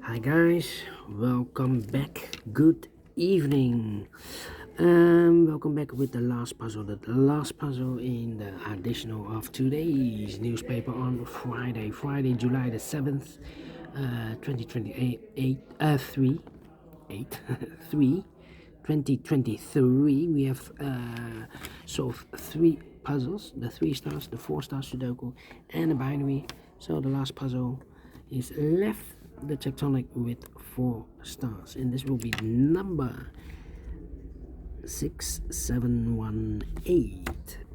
Hi guys, welcome back. Good evening. Welcome back with the last puzzle. The last puzzle in the additional of today's newspaper on Friday, July the 7th, 2028, 2023. We have solved 3 puzzles, the 3 stars, the 4-star Sudoku, and a binary. So the last puzzle is left, the Tectonic with 4 stars, and this will be number 6718.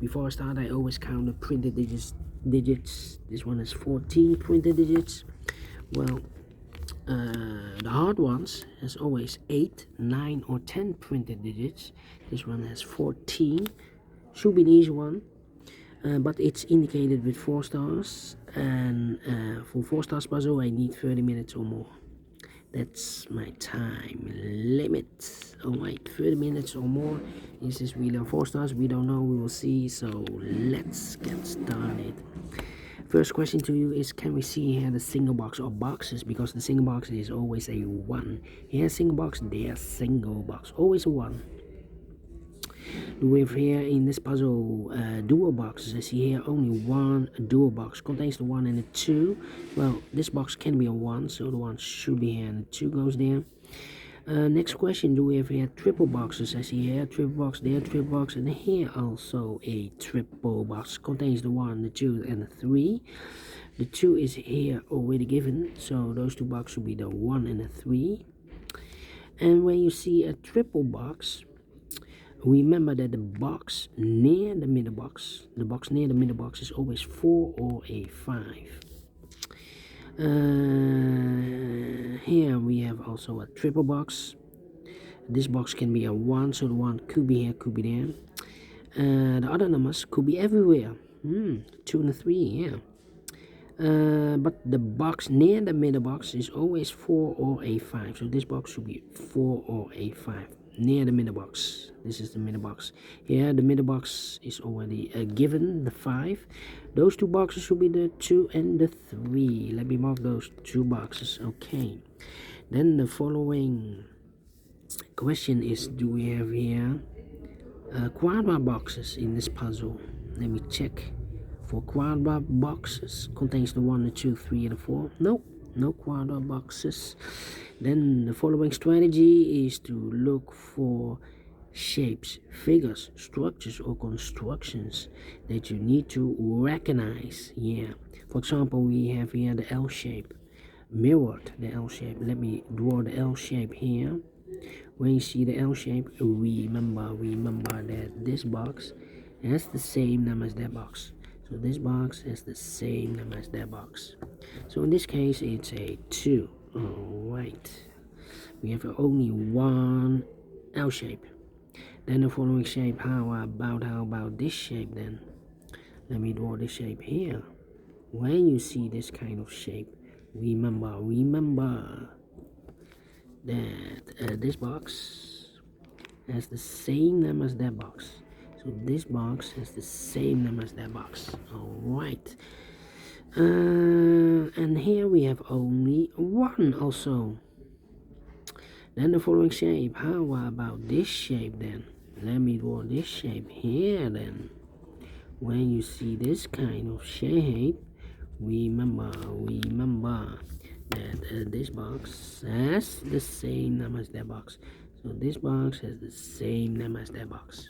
Before I start, I always count the printed digits. This one has 14 printed digits. Well, the hard ones has always 8, 9 or 10 printed digits. This one has 14. Should be an easy one, but it's indicated with 4 stars, and for 4 stars puzzle I need 30 minutes or more. That's my time limit. Alright, 30 minutes or more. Is this really a 4 stars? We don't know, we will see. So let's get started. First question to you is, can we see here the single box or boxes? Because the single box is always a 1. Here single box, there single box, always a 1. Do we have here in this puzzle dual boxes? I see here only one dual box, contains the 1 and the 2. Well, this box can be a 1, so the 1 should be here and the 2 goes there. Next question, do we have here triple boxes? I see here triple box, there triple box, and here also a triple box, contains the 1, the 2 and the 3. The 2 is here already given, so those 2 boxes should be the 1 and the 3. And when you see a triple box, remember that the box near the middle box, is always 4 or a 5. Here we have also a triple box. This box can be a 1, so the 1 could be here, could be there. The other numbers could be everywhere. 2 and a 3, yeah. But the box near the middle box is always 4 or a 5, so this box should be 4 or a 5 near the middle box. This is the middle box. Here the middle box is already given, the 5. Those 2 boxes should be the 2 and the 3. Let me mark those 2 boxes. Okay, then the following question is, do we have here quadra boxes in this puzzle? Let me check. For quadra boxes, contains the 1, the 2, 3 and the 4. No quadra boxes. Then the following strategy is to look for shapes, figures, structures or constructions that you need to recognize. Yeah, for example, we have here the L shape, mirrored the L shape. Let me draw the L shape here. When you see the L shape, remember that this box has the same number as that box. So this box has the same number as that box. So in this case, it's a 2. Alright. We have only one L shape. Then the following shape, how about this shape then? Let me draw this shape here. When you see this kind of shape, remember that this box has the same number as that box. So this box has the same number as that box. Alright. And here we have only 1 also. Then the following shape, how about this shape then? Let me draw this shape here then. When you see this kind of shape, remember that this box has the same number as that box. So this box has the same number as that box.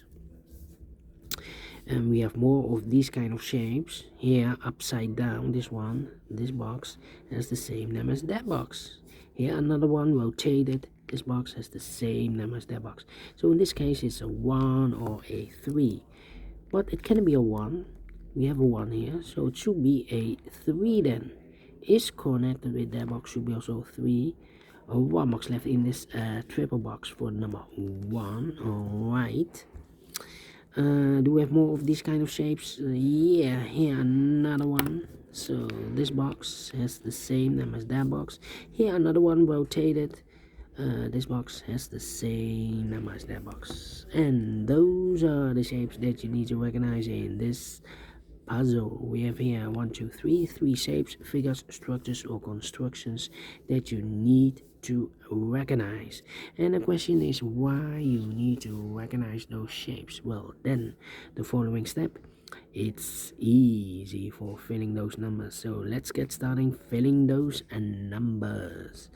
And we have more of these kind of shapes. Here, upside down, this box has the same number as that box. Here, another one rotated. This box has the same number as that box. So in this case, it's a 1 or a 3. But it can be a 1. We have a 1 here, so it should be a 3 then. Is connected with that box, should be also 3. A 1 box left in this triple box for number 1. Alright. Do we have more of these kind of shapes? Yeah, here another one. So this box has the same number as that box. Here another one rotated. This box has the same number as that box. And those are the shapes that you need to recognize in this puzzle. We have here 1, 2, 3, three shapes, figures, structures, or constructions that you need to recognize. And the question is why you need to recognize those shapes. Well, then the following step, it's easy for filling those numbers. So let's get started filling those numbers.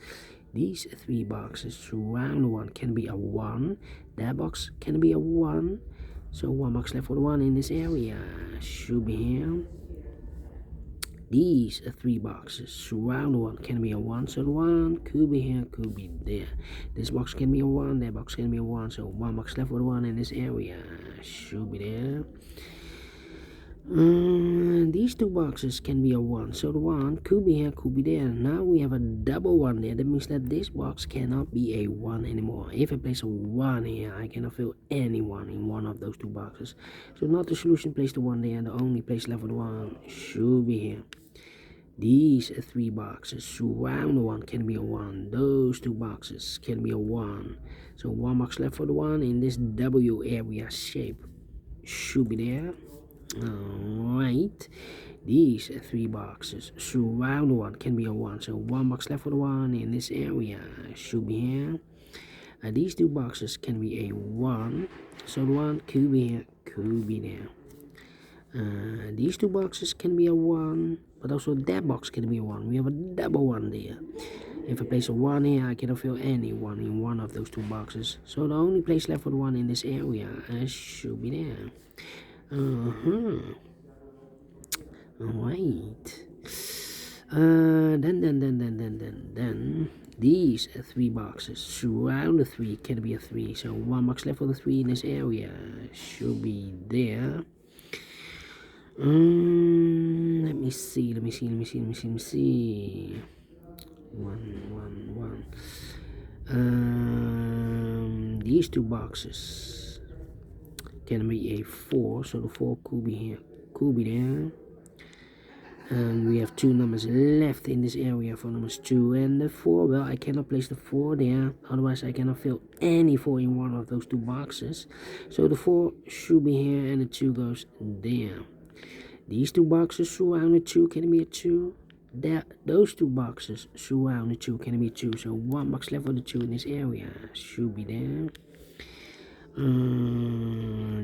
These three boxes, round one can be a 1, that box can be a 1, so 1 box left for the 1 in this area should be here. These three boxes, round one can be a 1, so the 1 could be here, could be there. This box can be a 1, that box can be a 1, so 1 box left for the 1 in this area should be there. These two boxes can be a 1, so the 1 could be here, could be there. Now we have a double 1 there. That means that this box cannot be a 1 anymore. If I place a 1 here, I cannot fill any 1 in one of those two boxes. So not the solution, place the 1 there. The only place left for the 1 should be here. These three boxes, round 1 can be a 1. Those two boxes can be a 1. So 1 box left for the 1 in this W area shape should be there. Alright, these three boxes, round 1 can be a 1, so 1 box left for the 1 in this area should be here. These two boxes can be a 1, so the 1 could be here, could be there. These two boxes can be a 1, but also that box can be a 1. We have a double 1 there. If I place a 1 here, I cannot fill any 1 in one of those two boxes, so the only place left for the 1 in this area should be there. Alright. Then these three boxes, surround the 3 can be a 3, so 1 box left for the 3 in this area should be there. Let me see. 1. These two boxes can be a 4, so the 4 could be here, could be there. And we have 2 numbers left in this area for numbers 2 and the 4. Well, I cannot place the 4 there, otherwise I cannot fill any 4 in one of those two boxes. So the 4 should be here and the 2 goes there. These two boxes surrounded 2 can be a 2. Those two boxes surrounded 2 can be 2. So 1 box left for the 2 in this area should be there.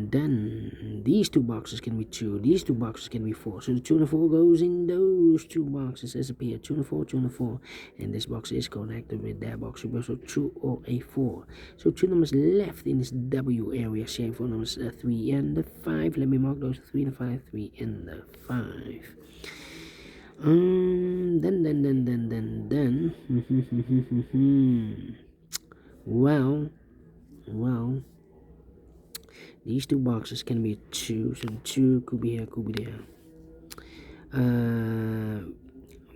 Then these two boxes can be 2, these two boxes can be 4, so the 2 and the 4 goes in those two boxes as a pair, 2 and the 4, 2 and the 4, and this box is connected with that box, so also 2 or a 4. So 2 numbers left in this W area shape for numbers 3 and the 5. Let me mark those 3 and the 5, 3 and the 5. Well, these two boxes can be 2, so the 2 could be here, could be there.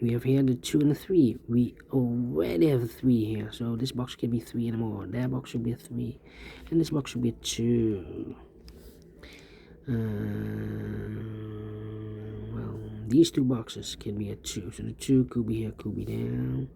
We have here the 2 and the 3. We already have a 3 here, so this box can be 3 and more. That box should be a 3, and this box should be a 2. Well, these two boxes can be a 2, so the 2 could be here, could be there.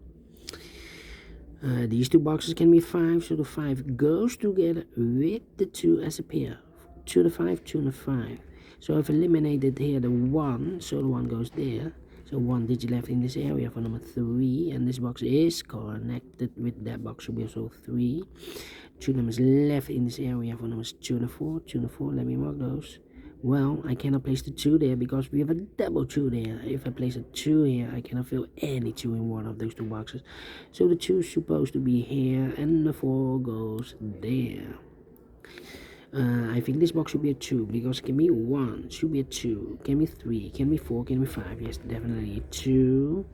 These two boxes can be 5, so the 5 goes together with the 2 as a pair. 2 and the 5, 2 and the 5. So I've eliminated here the 1, so the 1 goes there. So 1 digit left in this area for number 3, and this box is connected with that box, should be also 3. 2 numbers left in this area for numbers 2 and 4, 2 and 4. Let me mark those. Well, I cannot place the 2 there because we have a double 2 there. If I place a 2 here, I cannot fill any 2 in one of those two boxes. So the 2 is supposed to be here, and the 4 goes there. I think this box should be a 2 because it can be 1, should be a 2, can be 3, can be 4, can be 5. Yes, definitely 2.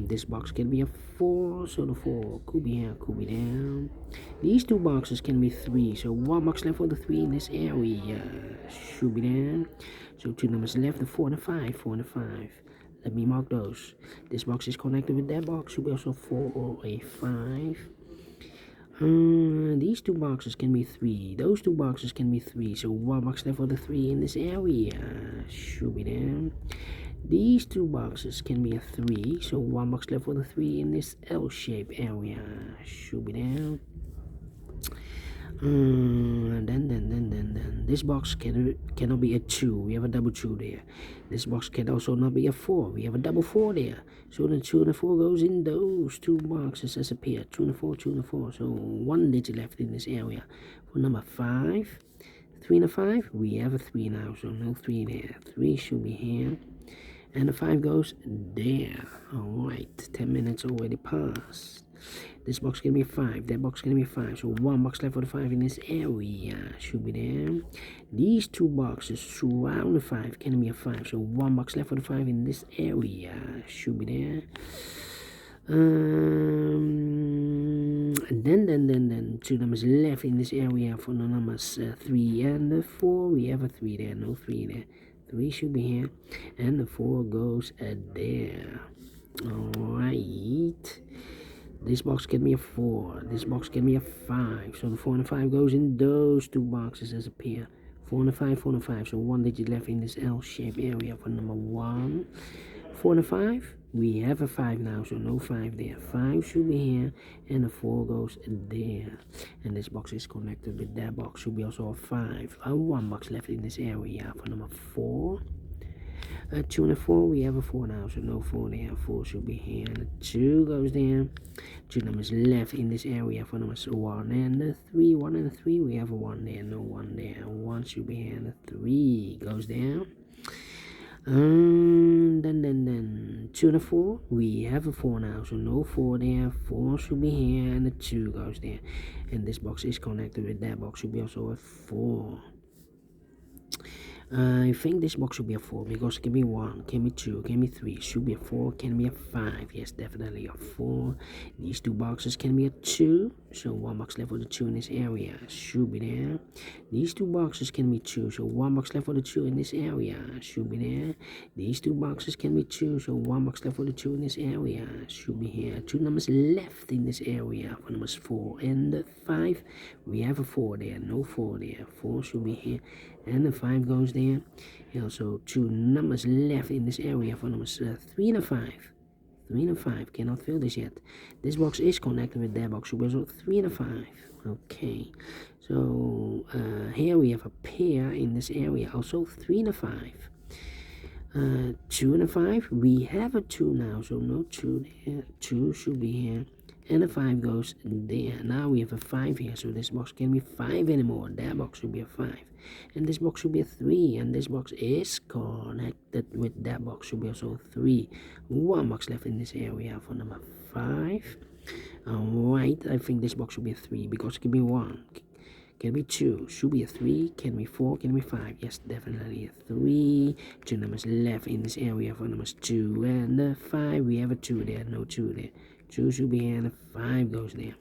This box can be a 4, so the 4 could be here, could be there. These two boxes can be 3, so 1 box left for the 3 in this area should be there. So 2 numbers left, the 4 and the 5, 4 and the 5. Let me mark those. This box is connected with that box, should be also 4 or a 5. These two boxes can be 3. Those two boxes can be 3, so 1 box left for the 3 in this area should be there. These two boxes can be a 3, so 1 box left for the 3 in this L-shaped area should be there. Then this box cannot be a 2. We have a double 2 there. This box can also not be a 4. We have a double 4 there. So the 2 and the 4 goes in those two boxes as a pair. 2 and 4, 2 and 4. So one digit left in this area. For number 5, 3 and a 5, we have a 3 now. So no 3 there. 3 should be here. And the 5 goes there. Alright, 10 minutes already passed. This box can be 5, that box can be 5. So one box left for the 5 in this area. Should be there. These two boxes surround the 5 can be a 5. So one box left for the 5 in this area. Should be there. Then 2 numbers left in this area for the numbers 3 and the 4. We have a 3 there, no 3 there. 3 should be here, and the 4 goes there. Alright. This box can be a 4. This box can be a 5. So the 4 and the 5 goes in those two boxes as a pair. 4 and a 5, 4 and a 5. So one digit left in this L-shaped area for number 1. 4 and a 5. We have a 5 now, so no 5 there. 5 should be here, and the 4 goes there. And this box is connected with that box. Should be also a 5. One box left in this area for number 4. 2 and a 4, we have a 4 now, so no 4 there. 4 should be here, and the 2 goes there. 2 numbers left in this area for numbers 1 and the 3. 1 and the 3, we have a 1 there, no 1 there. 1 should be here, and the 3 goes there. Then 2 and a 4, we have a 4 now, so no 4 there. 4 should be here, and the 2 goes there. And this box is connected with that box, should be also a 4. I think this box should be a 4 because it can be 1, can be 2, can be 3, should be a 4, can be a 5. Yes, definitely a 4. These two boxes can be a 2, so one box left for the 2 in this area should be there. These two boxes can be 2, so one box left for the 2 in this area should be there. These two boxes can be 2, so one box left for the 2 in this area should be here. 2 numbers left in this area for numbers 4 and the 5. We have a 4 there, no 4 there. 4 should be here, and the 5 goes there. And also 2 numbers left in this area for numbers 3 and 5. 3 and 5 cannot fill this yet. This box is connected with that box, so also 3 and 5. Okay, so here we have a pair in this area, also 3 and 5. 2 and 5, we have a 2 now, so no 2 there. 2 should be here, and the 5 goes there. Now we have a 5 here, so this box can't be 5 anymore. That box should be a 5, and this box should be a 3, and this box is connected with that box, should be also 3. One box left in this area for number 5. Alright, I think this box should be a 3 because it can be 1, can be 2, should be a 3, can be 4, can be 5. Yes, definitely a 3. 2 numbers left in this area for numbers 2 and 5. We have a 2 there, no 2 there. 2 should be here, and the 5 goes there.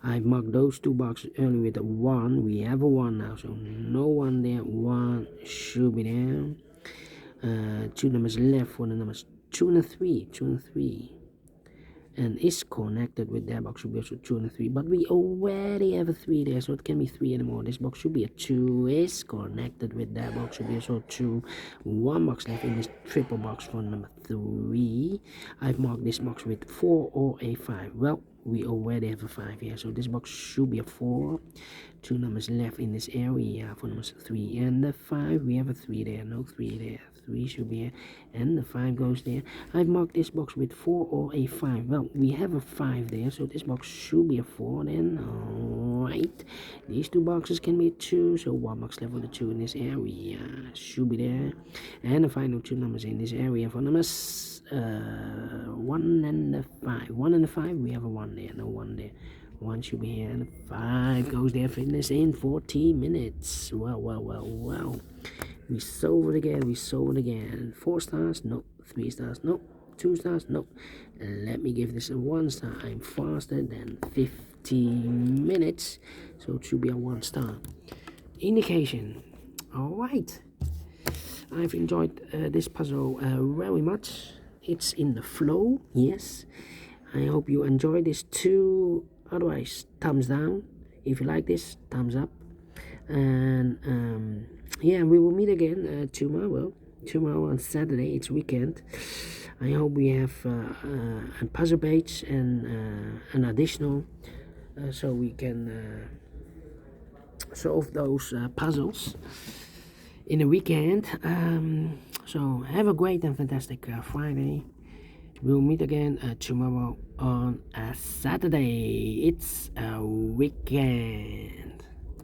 I marked those two boxes earlier with a 1. We have a 1 now, so no 1 there. 1 should be there. 2 numbers left for the numbers 2 and 3. 2 and 3. And is connected with that box, should be also 2 and 3. But we already have a 3 there, so it can't be 3 anymore. This box should be a 2. Is connected with that box, should be also 2. One box left in this triple box for number 3. I've marked this box with 4 or a 5. Well, we already have a 5 here, so this box should be a 4. 2 numbers left in this area for numbers 3 and the 5. We have a 3 there, no 3 there. 3 should be here, and the 5 goes there. I've marked this box with 4 or a 5. Well, we have a 5 there, so this box should be a 4 then. Alright, these two boxes can be a 2, so one box left for the 2 in this area should be there, and the final 2 numbers in this area for numbers 1 and the 5. 1 and the 5, we have a 1 there, no 1 there. 1 should be here, and the 5 goes there. Fitness in 14 minutes. Well. We solve it again. 4 stars? Nope. 3 stars? Nope. 2 stars? Nope. Let me give this a 1 star. I'm faster than 15 minutes, so it should be a 1 star. Indication. Alright. I've enjoyed this puzzle very much. It's in the flow, yes. I hope you enjoy this too. Otherwise, thumbs down. If you like this, thumbs up. And yeah, we will meet again tomorrow on Saturday. It's weekend. I hope we have a puzzle page and an additional so we can solve those puzzles in the weekend. So have a great and fantastic Friday. We'll meet again tomorrow on a Saturday. It's a weekend.